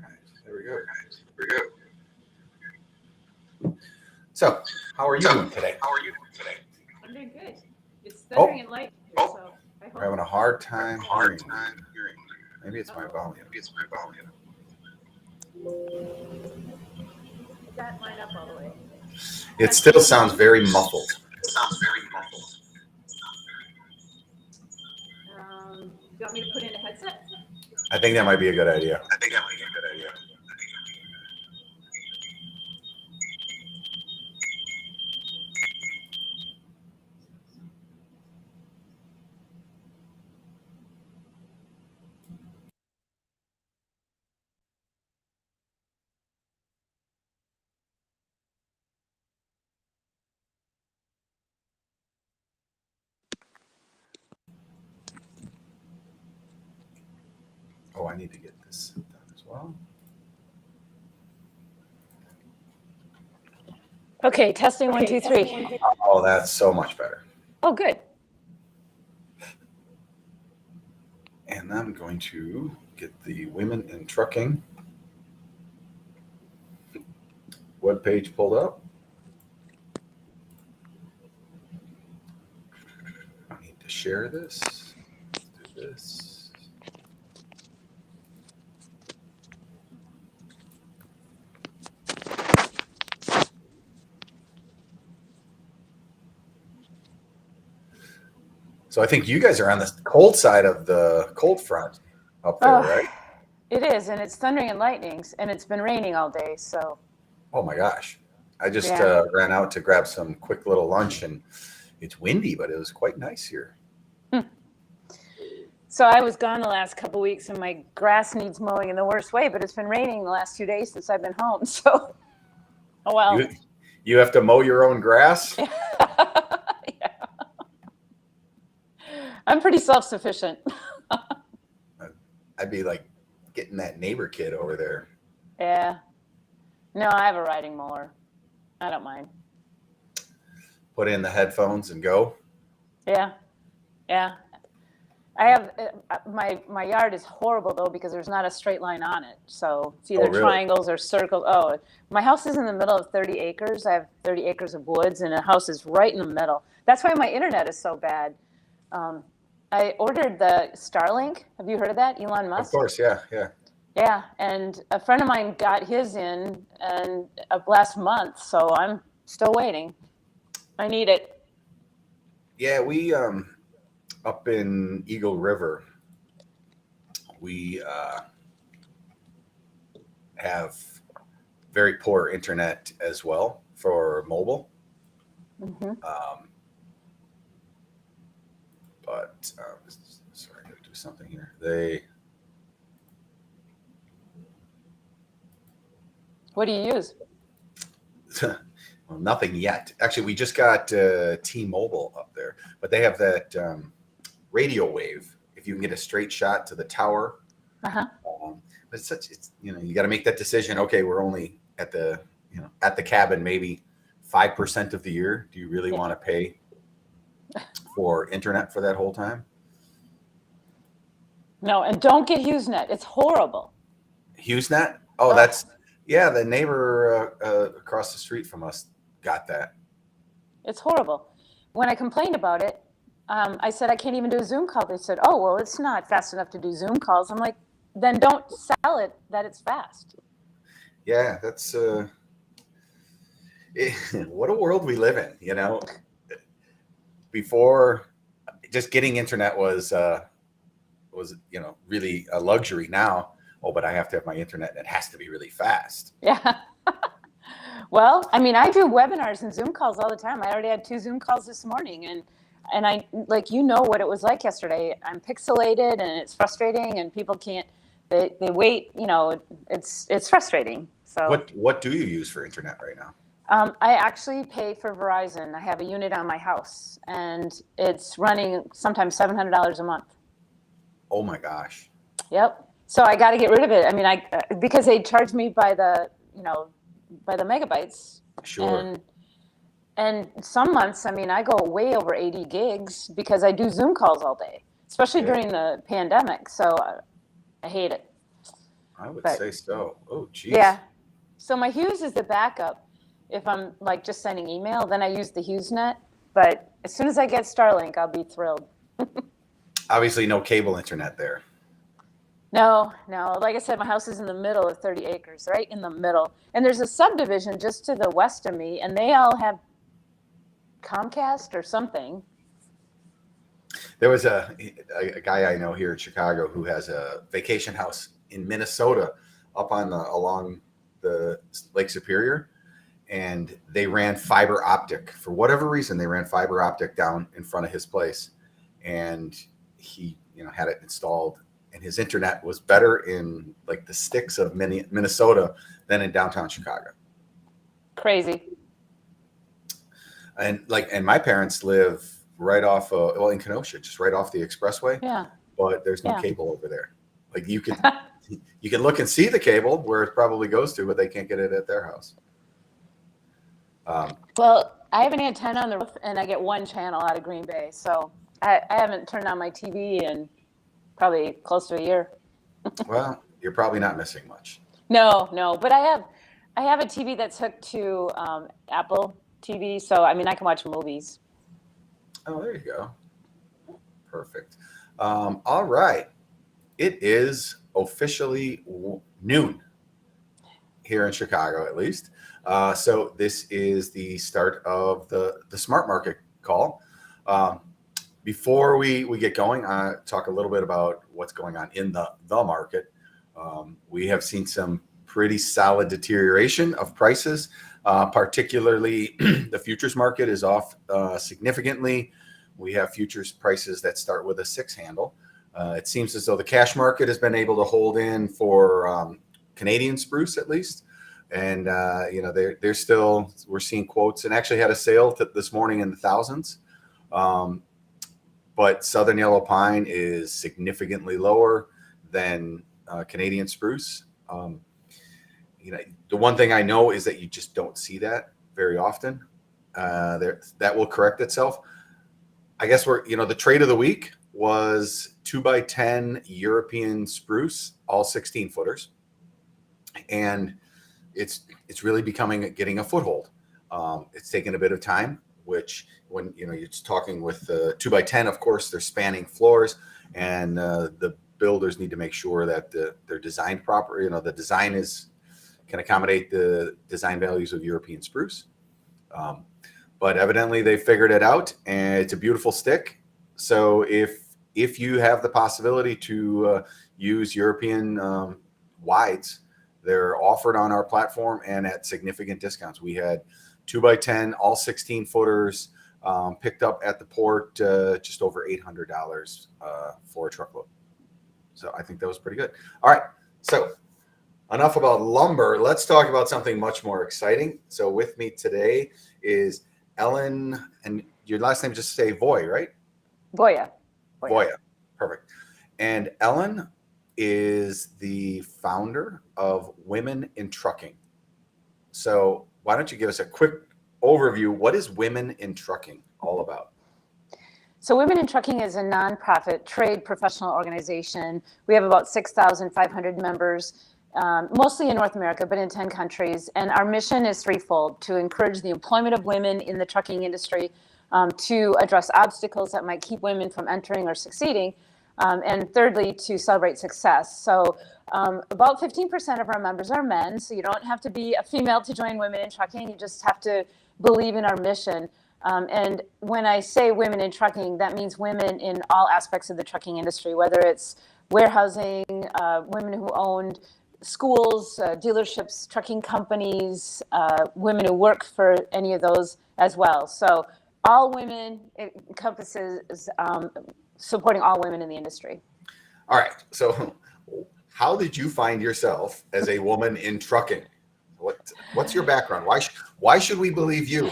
right, there we go. So, how are you doing today? I'm doing good. It's thundering and lightning here, so I We're hope having a hard time hearing. Maybe it's my volume. does that line up all the way. It still sounds very muffled. You want me to put in a headset? I think that might be a good idea. Oh, I need to get this done as well. Okay, testing 1, 2, 3. Oh, that's so much better. Oh, good. And I'm going to get the Women in Trucking webpage pulled up. I need to share this. Let's do this. So I think you guys are on the cold side of the cold front up there, right? It is, and it's thundering and lightnings, and it's been raining all day, so. Oh my gosh. I just Yeah. ran out to grab some quick little lunch, and it's windy, but it was quite nice here. So I was gone the last couple weeks, and my grass needs mowing in the worst way, but it's been raining the last 2 days since I've been home, so. Oh, well. You have to mow your own grass? Yeah. I'm pretty self-sufficient. I'd be like getting that neighbor kid over there. Yeah. No, I have a riding mower. I don't mind. Put in the headphones and go. Yeah. Yeah. I have my yard is horrible though because there's not a straight line on it. So it's either really? triangles or circles. Oh, my house is in the middle of 30 acres. I have 30 acres of woods and the house is right in the middle. That's why my internet is so bad. I ordered the Starlink. Have you heard of that? Elon Musk? Of course, yeah. Yeah, and a friend of mine got his in last month, so I'm still waiting. I need it. Yeah, we up in Eagle River, we have very poor internet as well for mobile. Mm-hmm. But sorry, I gotta do something here. What do you use? Well, nothing yet. Actually, we just got T-Mobile up there, but they have that radio wave. If you can get a straight shot to the tower, Uh-huh. but it's you got to make that decision. Okay, we're only at the cabin maybe 5% of the year. Do you really want to pay for internet for that whole time? No, and don't get HughesNet. It's horrible. HughesNet? Oh, that's the neighbor across the street from us got that. It's horrible. When I complained about it, I said I can't even do a Zoom call. They said, "Oh, well, it's not fast enough to do Zoom calls." I'm like, then don't sell it that it's fast. Yeah, that's what a world we live in, Before, just getting internet was really a luxury. Now, but I have to have my internet and it has to be really fast. Yeah. Well, I mean, I do webinars and Zoom calls all the time. I already had 2 Zoom calls this morning, and I what it was like yesterday. I'm pixelated and it's frustrating, and people can't. They wait. It's frustrating. So what do you use for internet right now? I actually pay for Verizon. I have a unit on my house, and it's running sometimes $700 a month. Oh my gosh. Yep. So I got to get rid of it. I mean, because they charge me by the megabytes. Sure. And some months, I mean, I go way over 80 gigs because I do Zoom calls all day, especially during the pandemic. So I hate it. I would But say so. Oh, geez. yeah, so my Hughes is the backup. If I'm like just sending email, then I use the HughesNet. But as soon as I get Starlink, I'll be thrilled. Obviously, no cable internet there. No, no. Like I said, my house is in the middle of 30 acres, right in the middle. And there's a subdivision just to the west of me, and they all have Comcast or something. There was a guy I know here in Chicago who has a vacation house in Minnesota up on along the Lake Superior, and they ran fiber optic for whatever reason. They ran fiber optic down in front of his place, and he had it installed, and his internet was better in like the sticks of Minnesota than in downtown Chicago. Crazy. And my parents live right off in Kenosha, just right off the expressway. Yeah. But there's no cable over there. Like you can look and see the cable where it probably goes to, but they can't get it at their house. Well, I have an antenna on the roof, and I get one channel out of Green Bay, so I haven't turned on my TV in probably close to a year. Well, you're probably not missing much. No, but I have a TV that's hooked to Apple TV, so I mean I can watch movies. Oh, there you go. Perfect. All right. It is officially noon here in Chicago, at least. So this is the start of the SmartMarket call. Before we get going, talk a little bit about what's going on in the market. We have seen some pretty solid deterioration of prices, particularly the futures market is off significantly. We have futures prices that start with a 6 handle. It seems as though the cash market has been able to hold in for Canadian spruce at least. And, they're still, we're seeing quotes, and actually had a sale this morning in the thousands. But Southern Yellow Pine is significantly lower than Canadian spruce. The one thing I know is that you just don't see that very often. That will correct itself. I guess the trade of the week was 2x10 European spruce, all 16 footers. And it's really getting a foothold. It's taken a bit of time, which when you're talking with the 2x10, of course, they're spanning floors, and the builders need to make sure that they're designed proper. The design can accommodate the design values of European spruce. But evidently they figured it out, and it's a beautiful stick. So if you have the possibility to use European wides, they're offered on our platform and at significant discounts. We had 2x10, all 16 footers, picked up at the port just over $800 for a truckload. So I think that was pretty good. All right. So enough about lumber. Let's talk about something much more exciting. So with me today is Ellen, and your last name just say Voie, right? Voie. Perfect. And Ellen is the founder of Women in Trucking. So why don't you give us a quick overview? What is Women in Trucking all about? So Women in Trucking is a nonprofit trade professional organization. We have about 6,500 members, mostly in North America, but in 10 countries. And our mission is threefold: to encourage the employment of women in the trucking industry, to address obstacles that might keep women from entering or succeeding, and thirdly, to celebrate success. So about 15% of our members are men, so you don't have to be a female to join Women in Trucking. You just have to believe in our mission. And when I say women in trucking, that means women in all aspects of the trucking industry, whether it's warehousing, women who own schools, dealerships, trucking companies, women who work for any of those as well. So all women, it encompasses supporting all women in the industry. All right. So how did you find yourself as a woman in trucking? What's your background? Why should we believe you?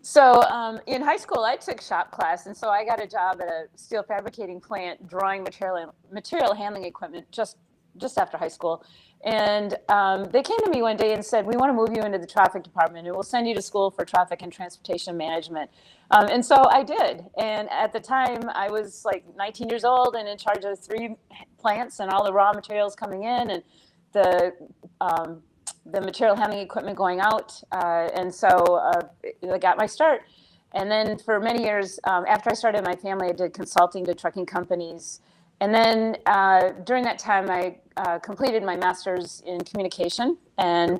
So in high school, I took shop class, and so I got a job at a steel fabricating plant drawing material handling equipment just just after high school. And they came to me one day and said, we want to move you into the traffic department and we'll send you to school for traffic and transportation management. And so I did. And at the time I was like 19 years old and in charge of 3 plants and all the raw materials coming in and the material handling equipment going out. And so I got my start. And then for many years, after I started my family, I did consulting to trucking companies. And then during that time, I completed my master's in communication, and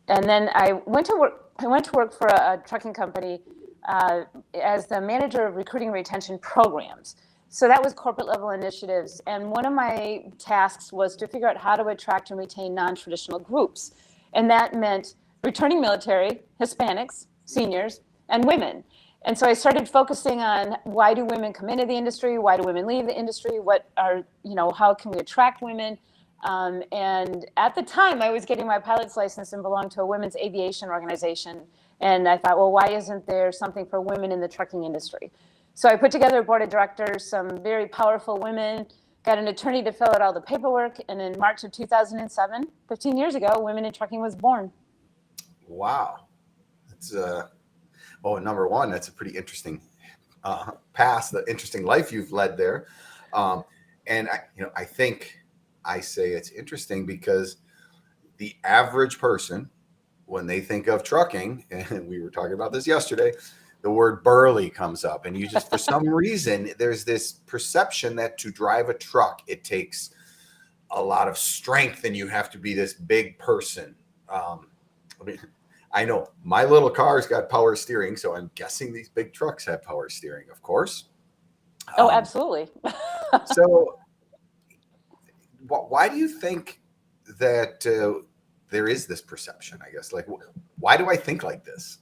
then I went to work. I went to work for a trucking company as the manager of recruiting and retention programs. So that was corporate level initiatives, and one of my tasks was to figure out how to attract and retain non-traditional groups, and that meant returning military, Hispanics, seniors, and women. And so I started focusing on why do women come into the industry? Why do women leave the industry? What are, how can we attract women? And at the time I was getting my pilot's license and belonged to a women's aviation organization. And I thought, well, why isn't there something for women in the trucking industry? So I put together a board of directors, some very powerful women, got an attorney to fill out all the paperwork. And in March of 2007, 15 years ago, Women in Trucking was born. Wow. That's well, number one, that's a pretty interesting past, the interesting life you've led there. And I think I say it's interesting because the average person, when they think of trucking, and we were talking about this yesterday, the word burly comes up, and you just, for some reason, there's this perception that to drive a truck, it takes a lot of strength and you have to be this big person. I know my little car's got power steering, so I'm guessing these big trucks have power steering, of course. Oh, absolutely. So why do you think that there is this perception, I guess? Like, why do I think like this?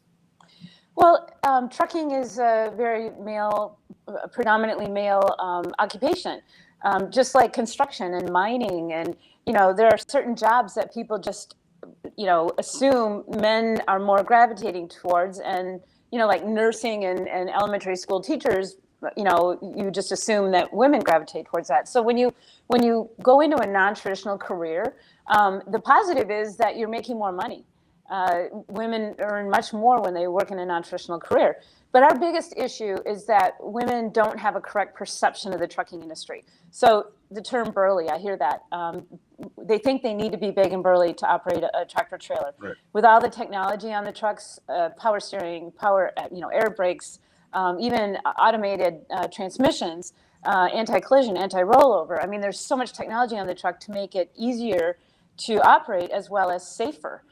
Well, trucking is a very predominantly male occupation, just like construction and mining. And, there are certain jobs that people just assume men are more gravitating towards, and like nursing and elementary school teachers, you just assume that women gravitate towards that. So when you go into a non-traditional career, the positive is that you're making more money. Women earn much more when they work in a non-traditional career. But our biggest issue is that women don't have a correct perception of the trucking industry. So the term burly, I hear that. They think they need to be big and burly to operate a tractor trailer. Right. With all the technology on the trucks, power steering, air brakes, even automated transmissions, anti-collision, anti-rollover. I mean, there's so much technology on the truck to make it easier to operate as well as safer.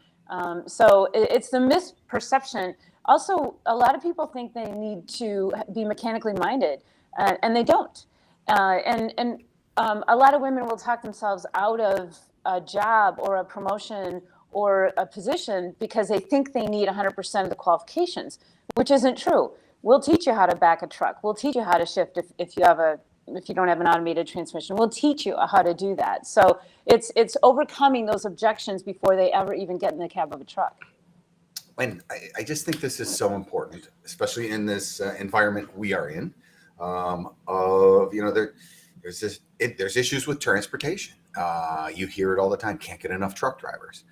So it's the misperception. Also, a lot of people think they need to be mechanically minded, and they don't. And a lot of women will talk themselves out of a job or a promotion or a position because they think they need 100% of the qualifications, which isn't true. We'll teach you how to back a truck. We'll teach you how to shift if you don't have an automated transmission. We'll teach you how to do that. So it's overcoming those objections before they ever even get in the cab of a truck. And I just think this is so important, especially in this environment we are in. There's issues with transportation. You hear it all the time. Can't get enough truck drivers.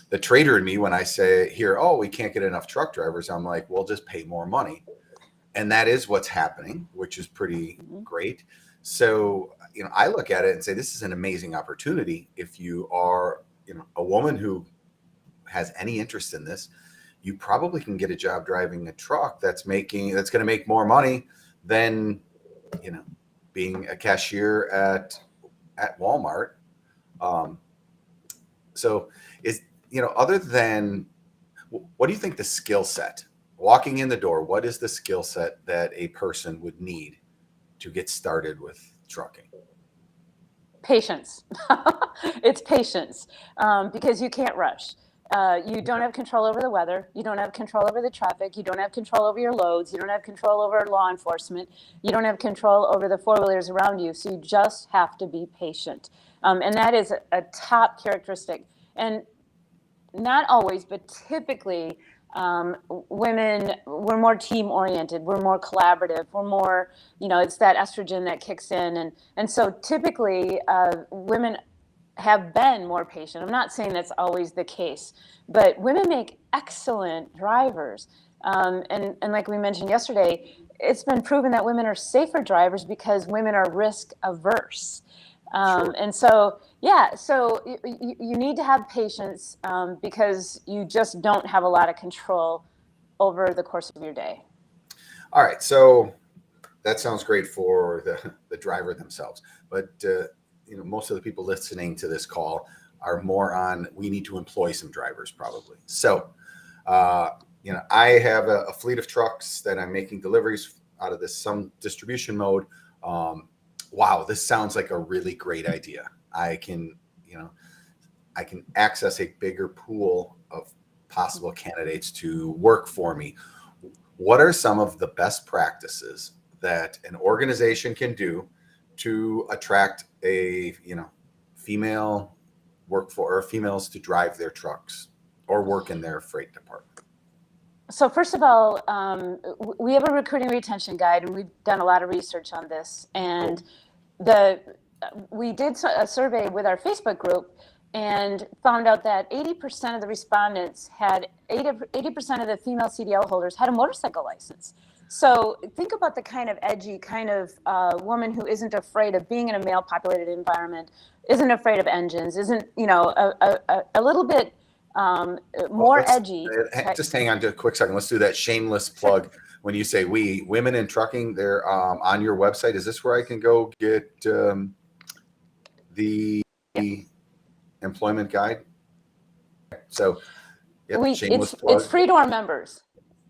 The trader in me, when I hear, oh, we can't get enough truck drivers, I'm like, well, just pay more money. And that is what's happening, which is pretty great. So, I look at it and say, this is an amazing opportunity. If you are, a woman who has any interest in this, you probably can get a job driving a truck that's going to make more money than, being a cashier at Walmart. So other than, what do you think the skill set, walking in the door, what is the skill set that a person would need to get started with trucking? Patience. It's patience, because you can't rush. You don't have control over the weather. You don't have control over the traffic. You don't have control over your loads. You don't have control over law enforcement. You don't have control over the four-wheelers around you. So you just have to be patient. And that is a top characteristic. And not always, but typically, women, we're more team-oriented. We're more collaborative. We're more, it's that estrogen that kicks in. And so typically, women have been more patient. I'm not saying that's always the case, but women make excellent drivers. And like we mentioned yesterday, it's been proven that women are safer drivers because women are risk averse. Sure. And so, yeah, so you need to have patience because you just don't have a lot of control over the course of your day. All right. So that sounds great for the driver themselves. But, most of the people listening to this call are more on, we need to employ some drivers probably. So, I have a fleet of trucks that I'm making deliveries out of some distribution mode. Wow, this sounds like a really great idea. I can access a bigger pool of possible candidates to work for me. What are some of the best practices that an organization can do to attract a female workforce or females to drive their trucks or work in their freight department? So first of all, we have a recruiting retention guide, and we've done a lot of research on this. And we did a survey with our Facebook group and found out that 80% of the respondents had 80% of the female CDL holders had a motorcycle license. So think about the kind of edgy kind of woman who isn't afraid of being in a male-populated environment, isn't afraid of engines, isn't a little bit more edgy. Just hang on to a quick second. Let's do that shameless plug. Sure. When you say women in trucking, they're on your website. Is this where I can go get the employment guide? So it's free to our members.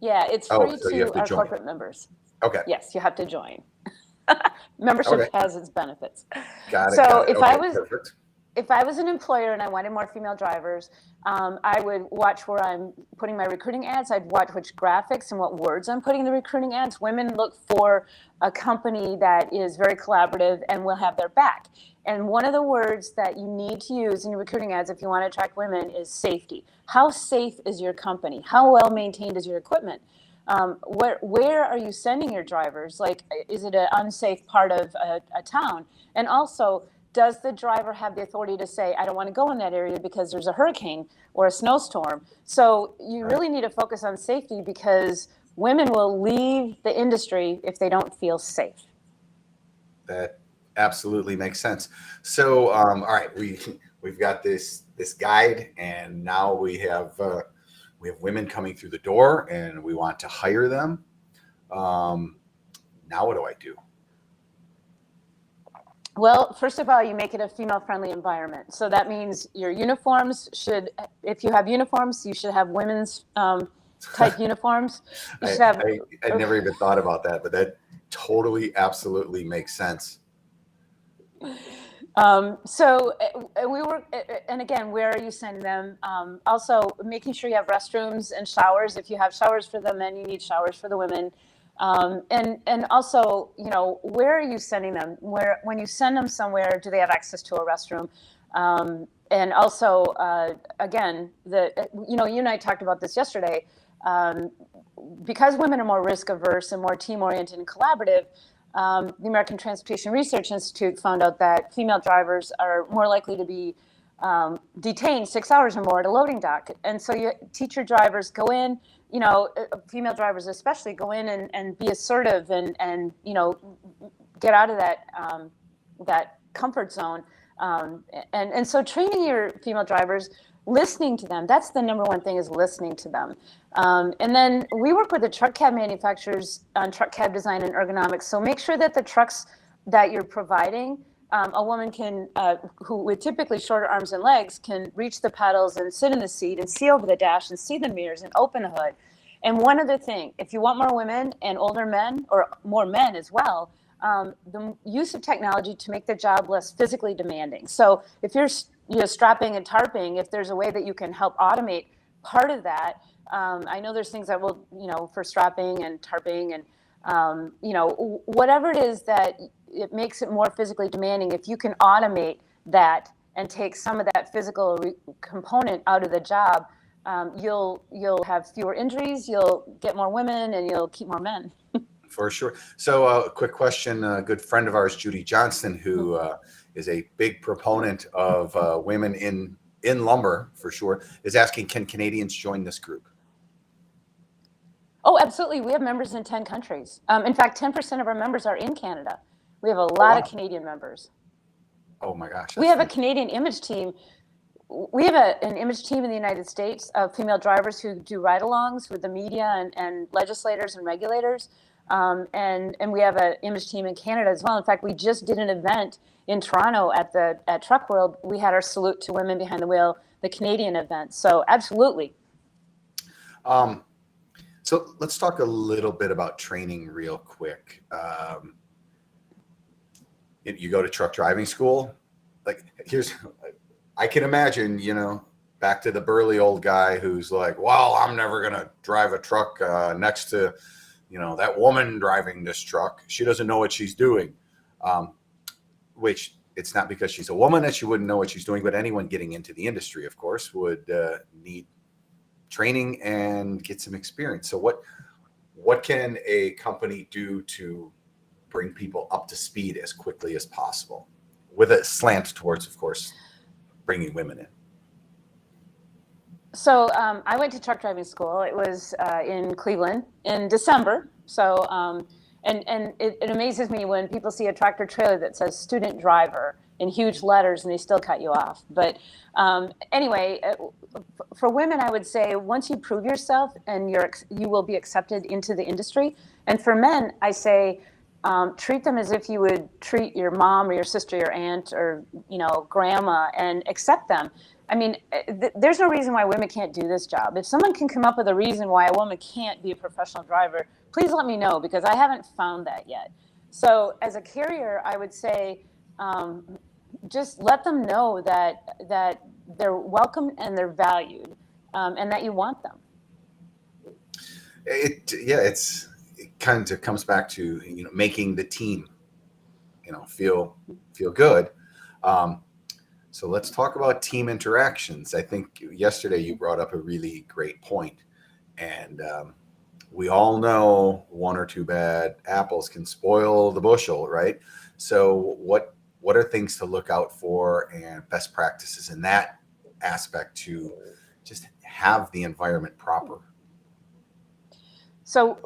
Yeah, it's free to our corporate members. Okay. Yes, you have to join. Membership has its benefits. Got it. So Perfect. If I was an employer and I wanted more female drivers, I would watch where I'm putting my recruiting ads. I'd watch which graphics and what words I'm putting in the recruiting ads. Women look for a company that is very collaborative and will have their back. And one of the words that you need to use in your recruiting ads if you want to attract women is safety. How safe is your company? How well maintained is your equipment? Where are you sending your drivers? Like, is it an unsafe part of a town? And also, does the driver have the authority to say, I don't want to go in that area because there's a hurricane or a snowstorm? So you really need to focus on safety because women will leave the industry if they don't feel safe. That absolutely makes sense. So, all right, we've got this guide, and now we have women coming through the door, and we want to hire them. Now what do I do? Well, first of all, you make it a female-friendly environment. So that means your uniforms if you have uniforms, you should have women's type uniforms. You should have. I never even thought about that, but that totally, absolutely makes sense. So we work, and again, where are you sending them? Also, making sure you have restrooms and showers. If you have showers for the men, you need showers for the women. And also, where are you sending them? When you send them somewhere, do they have access to a restroom? And also, again, you and I talked about this yesterday. Because women are more risk averse and more team oriented and collaborative, the American Transportation Research Institute found out that female drivers are more likely to be detained 6 hours or more at a loading dock. And so you teach your drivers, go in, female drivers especially, go in and be assertive and get out of that comfort zone. And so training your female drivers, listening to them, that's the number one thing, is listening to them. And then we work with the truck cab manufacturers on truck cab design and ergonomics. So make sure that the trucks that you're providing, a woman can, who with typically shorter arms and legs, can reach the pedals and sit in the seat and see over the dash and see the mirrors and open the hood. And one other thing, if you want more women and older men, or more men as well, the use of technology to make the job less physically demanding. So if you're strapping and tarping, if there's a way that you can help automate part of that, I know there's things that will, for strapping and tarping and, whatever it is that it makes it more physically demanding. If you can automate that and take some of that physical component out of the job, you'll have fewer injuries, you'll get more women, and you'll keep more men. For sure. So a quick question, a good friend of ours, Judy Johnston, who is a big proponent of women in lumber for sure, is asking, can Canadians join this group? Oh, absolutely. We have members in 10 countries. In fact, 10% of our members are in Canada. We have a Oh, lot wow. of Canadian members. Oh my gosh. We have a Canadian image team. We have an image team in the United States of female drivers who do ride-alongs with the media and legislators and regulators. And we have an image team in Canada as well. In fact, we just did an event in Toronto at Truck World. We had our Salute to Women Behind the Wheel, the Canadian event. So absolutely. So let's talk a little bit about training real quick. You go to truck driving school. Like, I can imagine, back to the burly old guy who's like, well, I'm never going to drive a truck next to, that woman driving this truck. She doesn't know what she's doing. Which it's not because she's a woman that she wouldn't know what she's doing, but anyone getting into the industry, of course, would need training and get some experience. So what can a company do to bring people up to speed as quickly as possible, with a slant towards, of course, bringing women in? So I went to truck driving school. It was in Cleveland in December. So and it amazes me when people see a tractor trailer that says student driver in huge letters and they still cut you off. But anyway, for women, I would say once you prove yourself and you will be accepted into the industry. And for men, I say treat them as if you would treat your mom or your sister, your aunt, or grandma, and accept them. I mean, there's no reason why women can't do this job. If someone can come up with a reason why a woman can't be a professional driver, please let me know, because I haven't found that yet. So as a carrier, I would say just let them know that they're welcome and they're valued, and that you want them. It kind of comes back to making the team feel good. So let's talk about team interactions. I think yesterday you brought up a really great point, and we all know one or two bad apples can spoil the bushel, right? So what are things to look out for and best practices in that aspect to just have the environment proper? So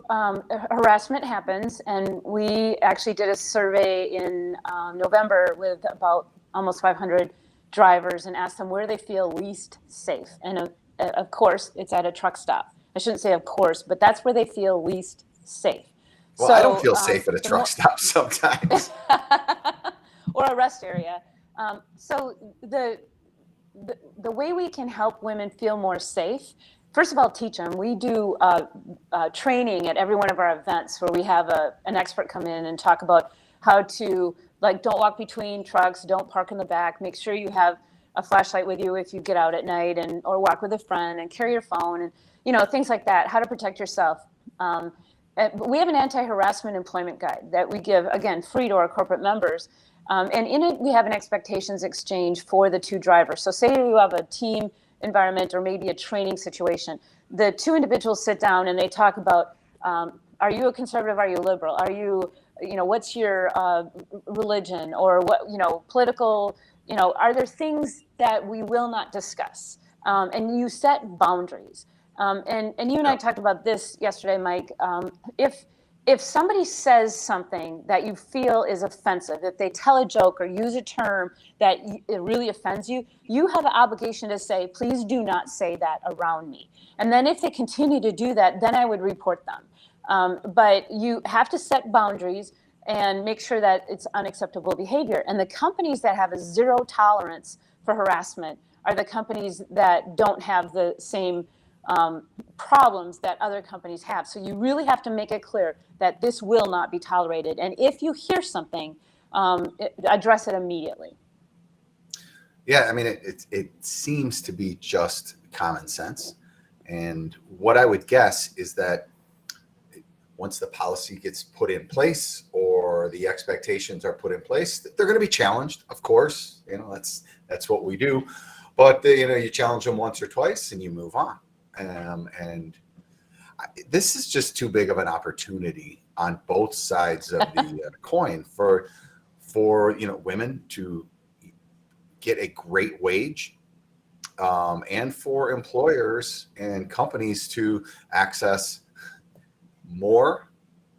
harassment happens, and we actually did a survey in November with about almost 500 drivers and asked them where they feel least safe. And of course, it's at a truck stop. I shouldn't say of course, but that's where they feel least safe. Well, so, I don't feel safe at a truck stop sometimes. Or a rest area. So the way we can help women feel more safe, first of all, teach them. We do training at every one of our events where we have an expert come in and talk about how to, don't walk between trucks, don't park in the back, make sure you have a flashlight with you if you get out at night, or walk with a friend, and carry your phone, and things like that, how to protect yourself. We have an anti-harassment employment guide that we give, again, free to our corporate members. And in it, we have an expectations exchange for the two drivers. So say you have a team environment or maybe a training situation. The two individuals sit down and they talk about, are you a conservative? Are you liberal? Are you, what's your religion, or what, political, are there things that we will not discuss? And you set boundaries. And you and I talked about this yesterday, Mike. If somebody says something that you feel is offensive, if they tell a joke or use a term that it really offends you, you have an obligation to say, please do not say that around me. And then if they continue to do that, then I would report them. But you have to set boundaries and make sure that it's unacceptable behavior. And the companies that have a zero tolerance for harassment are the companies that don't have the same problems that other companies have. So you really have to make it clear that this will not be tolerated. And if you hear something, address it immediately. Yeah, I mean, it seems to be just common sense. And what I would guess is that once the policy gets put in place or the expectations are put in place, they're going to be challenged, of course. That's what we do. But you challenge them once or twice and you move on. And this is just too big of an opportunity on both sides of the coin for women to get a great wage, and for employers and companies to access more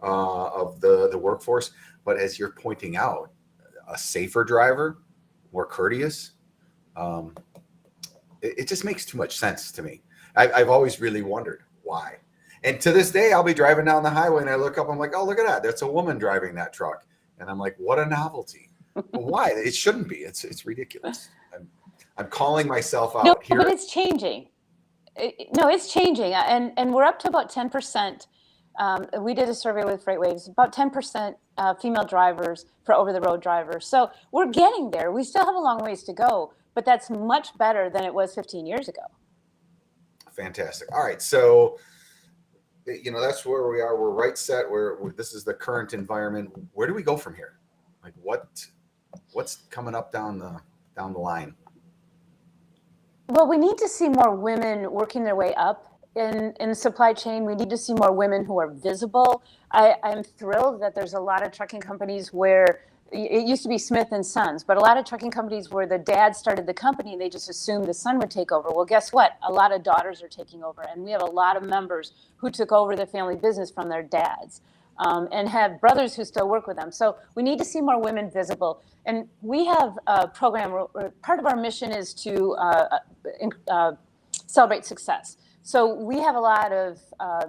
of the workforce. But as you're pointing out, a safer driver, more courteous, it just makes too much sense to me. I've always really wondered why. And to this day, I'll be driving down the highway and I look up, I'm like, oh, look at that. That's a woman driving that truck. And I'm like, what a novelty. But why? It shouldn't be. It's ridiculous. I'm calling myself out No, here. but it's changing. It's changing. And we're up to about 10%. We did a survey with FreightWaves, about 10% female drivers for over-the-road drivers. So we're getting there. We still have a long ways to go, but that's much better than it was 15 years ago. Fantastic. All right. So, that's where we are. We're right set. This is the current environment. Where do we go from here? Like what's coming up down the line? Well, we need to see more women working their way up in the supply chain. We need to see more women who are visible. I'm thrilled that there's a lot of trucking companies where it used to be Smith and Sons, but a lot of trucking companies where the dad started the company and they just assumed the son would take over. Well, guess what? A lot of daughters are taking over, and we have a lot of members who took over the family business from their dads, and have brothers who still work with them. So we need to see more women visible. And we have a program where part of our mission is to celebrate success. So we have a lot of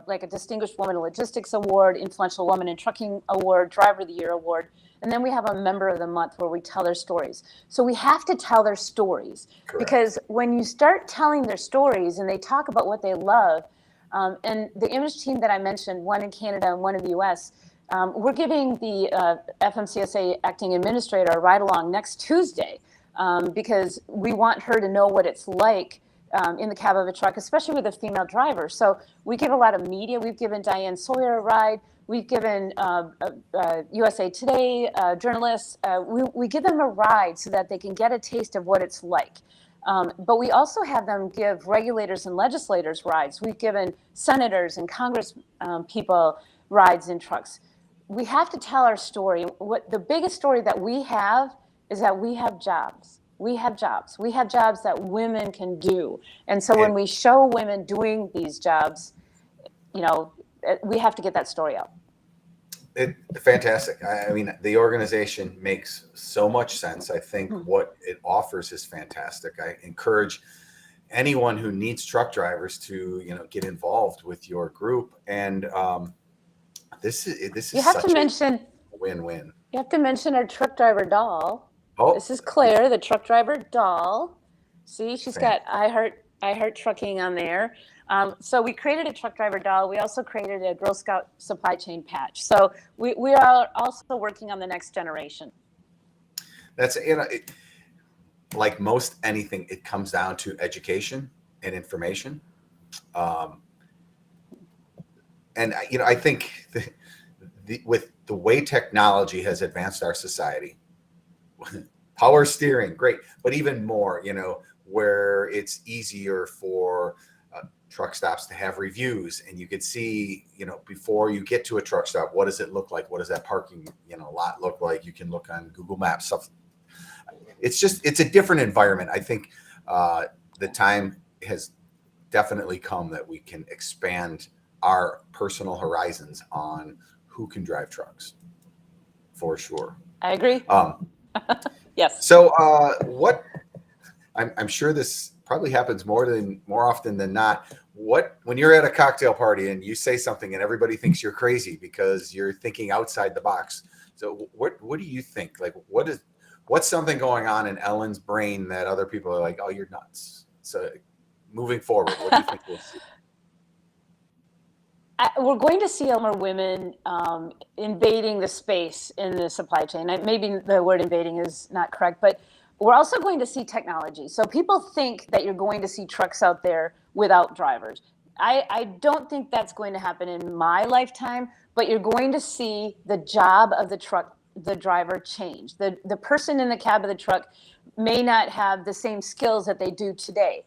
like a Distinguished Woman in Logistics Award, Influential Woman in Trucking Award, Driver of the Year Award. And then we have a Member of the Month where we tell their stories. So we have to tell their stories. Correct. Because when you start telling their stories and they talk about what they love, and the image team that I mentioned, one in Canada and one in the US, we're giving the FMCSA acting administrator a ride along next Tuesday, because we want her to know what it's like in the cab of a truck, especially with a female driver. So we give a lot of media. We've given Diane Sawyer a ride. We've given USA Today journalists. We give them a ride so that they can get a taste of what it's like. But we also have them give regulators and legislators rides. We've given senators and Congress people rides in trucks. We have to tell our story. What the biggest story that we have is that we have jobs. We have jobs. We have jobs that women can do. And so when we show women doing these jobs, we have to get that story out. Fantastic. I mean, the organization makes so much sense. I think what it offers is fantastic. I encourage anyone who needs truck drivers to, get involved with your group. And this is you have such to mention a win-win. You have to mention our truck driver doll. Oh, this is Claire, the truck driver doll. See, she's got I Heart Trucking on there. So we created a truck driver doll. We also created a Girl Scout supply chain patch. So we are also working on the next generation. That's, like most anything, it comes down to education and information. And, I think with the way technology has advanced our society, power steering, great, but even more, where it's easier for truck stops to have reviews, and you could see, before you get to a truck stop, what does it look like? What does that parking, lot look like? You can look on Google Maps stuff. It's a different environment. I think the time has definitely come that we can expand our personal horizons on who can drive trucks, for sure. I agree. Yes. So I'm sure this probably happens more often than not. When you're at a cocktail party and you say something and everybody thinks you're crazy because you're thinking outside the box. So what do you think? Like, what's something going on in Ellen's brain that other people are like, oh, you're nuts? So moving forward, what do you think we'll see? We're going to see more women invading the space in the supply chain. Maybe the word invading is not correct, but we're also going to see technology. So people think that you're going to see trucks out there without drivers. I don't think that's going to happen in my lifetime, but you're going to see the job of the driver change. The person in the cab of the truck may not have the same skills that they do today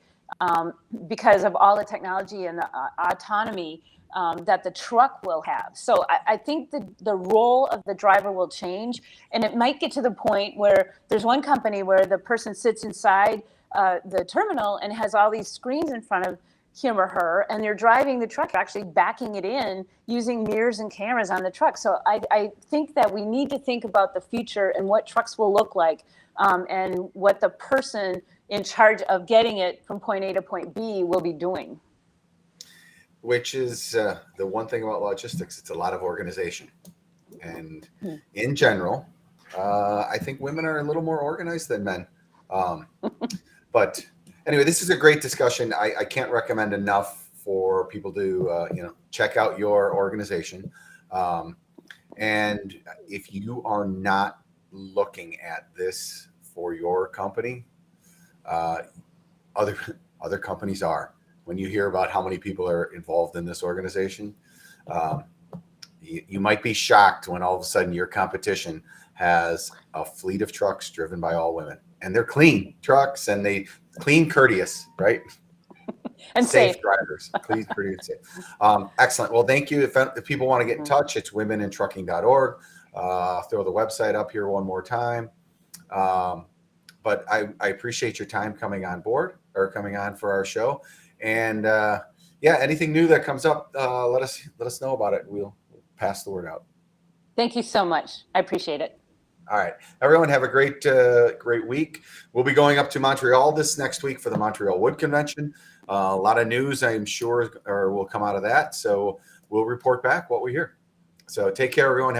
because of all the technology and the autonomy. that the truck will have. So I think the role of the driver will change, and it might get to the point where there's one company where the person sits inside the terminal and has all these screens in front of him or her, and they're driving the truck, actually backing it in using mirrors and cameras on the truck. So I think that we need to think about the future and what trucks will look like, and what the person in charge of getting it from point A to point B will be doing. Which is the one thing about logistics, it's a lot of organization. And in general, I think women are a little more organized than men. But anyway, this is a great discussion. I can't recommend enough for people to, check out your organization. And if you are not looking at this for your company, other companies are. When you hear about how many people are involved in this organization, you might be shocked when all of a sudden your competition has a fleet of trucks driven by all women, and they're clean trucks, and they clean, courteous, right? And safe safe. drivers, clean, courteous, safe. Excellent. Well, thank you. If people want to get in touch, it's womenintrucking.org. Throw the website up here one more time. But I appreciate your time coming on board, or coming on for our show. And anything new that comes up, let us know about it. We'll pass the word out. Thank you so much. I appreciate it. All right, everyone, have a great week. We'll be going up to Montreal this next week for the Montreal Wood Convention. A lot of news, I'm sure, will come out of that. So we'll report back what we hear. So take care, everyone.